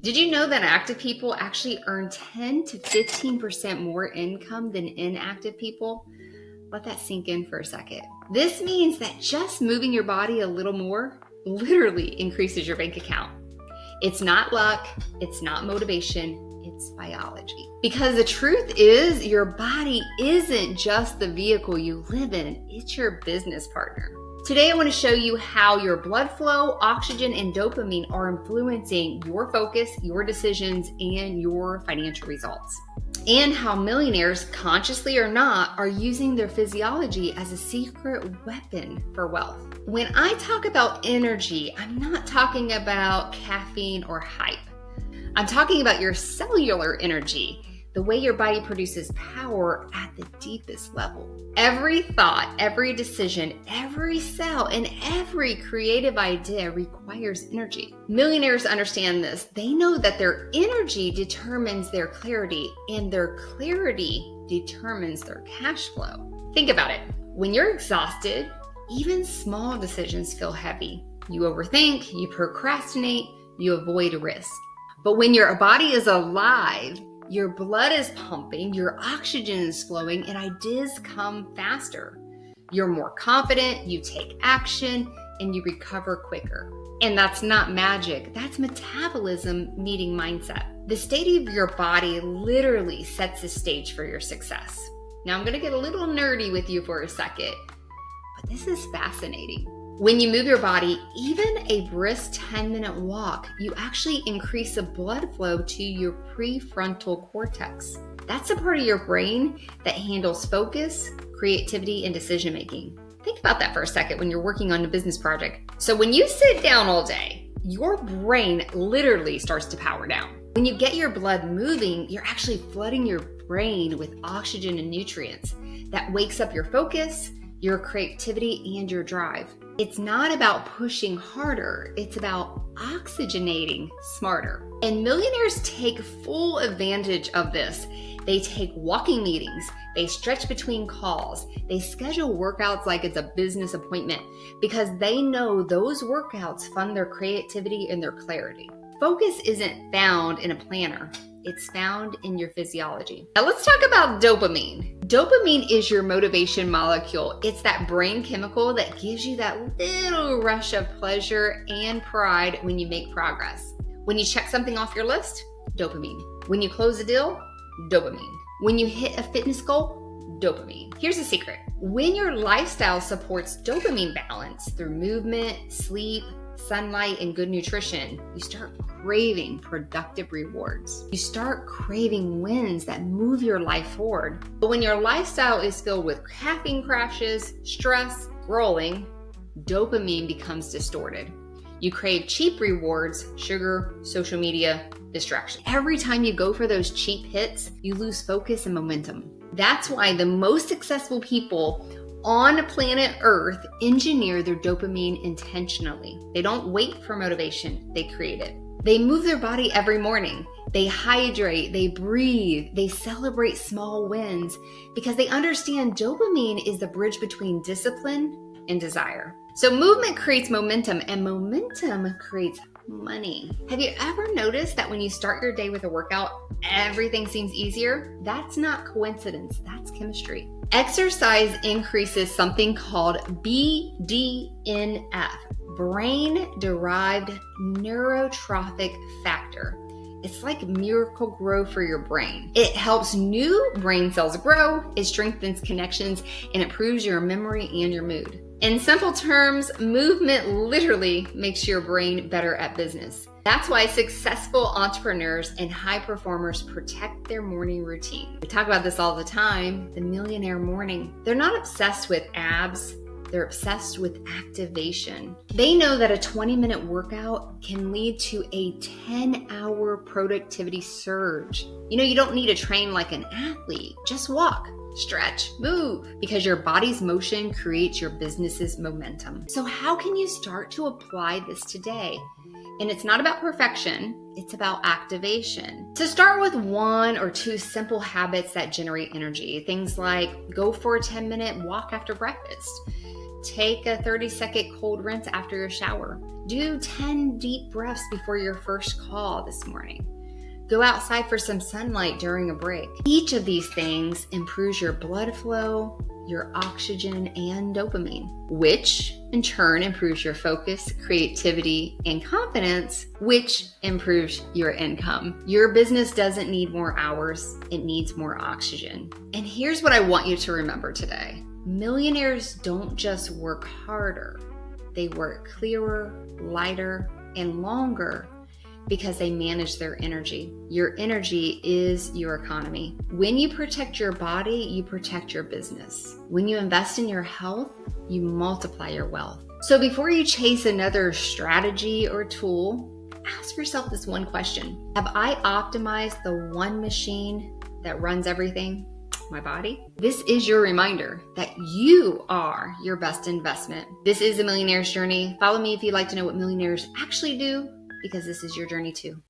Did you know that active people actually earn 10 to 15% more income than inactive people? Let that sink in for a second. This means that just moving your body a little more literally increases your bank account. It's not luck, it's not motivation, it's biology. Because the truth is, your body isn't just the vehicle you live in, it's your business partner. Today, I want to show you how your blood flow, oxygen, and dopamine are influencing your focus, your decisions, and your financial results. And how millionaires, consciously or not, are using their physiology as a secret weapon for wealth. When I talk about energy, I'm not talking about caffeine or hype. I'm talking about your cellular energy, the way your body produces power at the deepest level. Every thought, every decision, every cell, and every creative idea requires energy. Millionaires understand this. They know that their energy determines their clarity, and their clarity determines their cash flow. Think about it. When you're exhausted, even small decisions feel heavy. You overthink, you procrastinate, you avoid risk. But when your body is alive, your blood is pumping, your oxygen is flowing, and ideas come faster. You're more confident, you take action, and you recover quicker. And that's not magic, that's metabolism meeting mindset. The state of your body literally sets the stage for your success. Now I'm gonna get a little nerdy with you for a second, but this is fascinating. When you move your body, even a brisk 10-minute walk, you actually increase the blood flow to your prefrontal cortex. That's the part of your brain that handles focus, creativity, and decision-making. Think about that for a second when you're working on a business project. So when you sit down all day, your brain literally starts to power down. When you get your blood moving, you're actually flooding your brain with oxygen and nutrients that wakes up your focus, your creativity, and your drive. It's not about pushing harder, it's about oxygenating smarter. And millionaires take full advantage of this. They take walking meetings, they stretch between calls, they schedule workouts like it's a business appointment because they know those workouts fund their creativity and their clarity. Focus isn't found in a planner. It's found in your physiology. Now let's talk about dopamine. Dopamine is your motivation molecule. It's that brain chemical that gives you that little rush of pleasure and pride when you make progress. When you check something off your list, dopamine. When you close a deal, dopamine. When you hit a fitness goal, dopamine. Here's the secret. When your lifestyle supports dopamine balance through movement, sleep, sunlight, and good nutrition, you start craving productive rewards. You start craving wins that move your life forward. But when your lifestyle is filled with caffeine crashes, stress, scrolling, dopamine becomes distorted. You crave cheap rewards, sugar, social media, distraction. Every time you go for those cheap hits, you lose focus and momentum. That's why the most successful people on planet Earth engineer their dopamine intentionally. They don't wait for motivation, they create it. They move their body every morning. They hydrate, they breathe, they celebrate small wins because they understand dopamine is the bridge between discipline and desire. So movement creates momentum, and momentum creates money. Have you ever noticed that when you start your day with a workout, everything seems easier? That's not coincidence, that's chemistry. Exercise increases something called BDNF, brain-derived neurotrophic factor. It's like miracle grow for your brain. It helps new brain cells grow, it strengthens connections, and improves your memory and your mood. In simple terms, movement literally makes your brain better at business. That's why successful entrepreneurs and high performers protect their morning routine. We talk about this all the time, the millionaire morning. They're not obsessed with abs, they're obsessed with activation. They know that a 20-minute workout can lead to a 10-hour productivity surge. You don't need to train like an athlete, just walk. Stretch, move, because your body's motion creates your business's momentum. So how can you start to apply this today? And it's not about perfection, it's about activation. So start with 1 or 2 simple habits that generate energy. Things like go for a 10-minute walk after breakfast. Take a 30-second cold rinse after your shower. Do 10 deep breaths before your first call this morning. Go outside for some sunlight during a break. Each of these things improves your blood flow, your oxygen, and dopamine, which in turn improves your focus, creativity, and confidence, which improves your income. Your business doesn't need more hours, it needs more oxygen. And here's what I want you to remember today. Millionaires don't just work harder, they work clearer, lighter, and longer because they manage their energy. Your energy is your economy. When you protect your body, you protect your business. When you invest in your health, you multiply your wealth. So before you chase another strategy or tool, ask yourself this one question. Have I optimized the one machine that runs everything? My body? This is your reminder that you are your best investment. This is a Millionaire's Journey. Follow me if you'd like to know what millionaires actually do, because this is your journey too.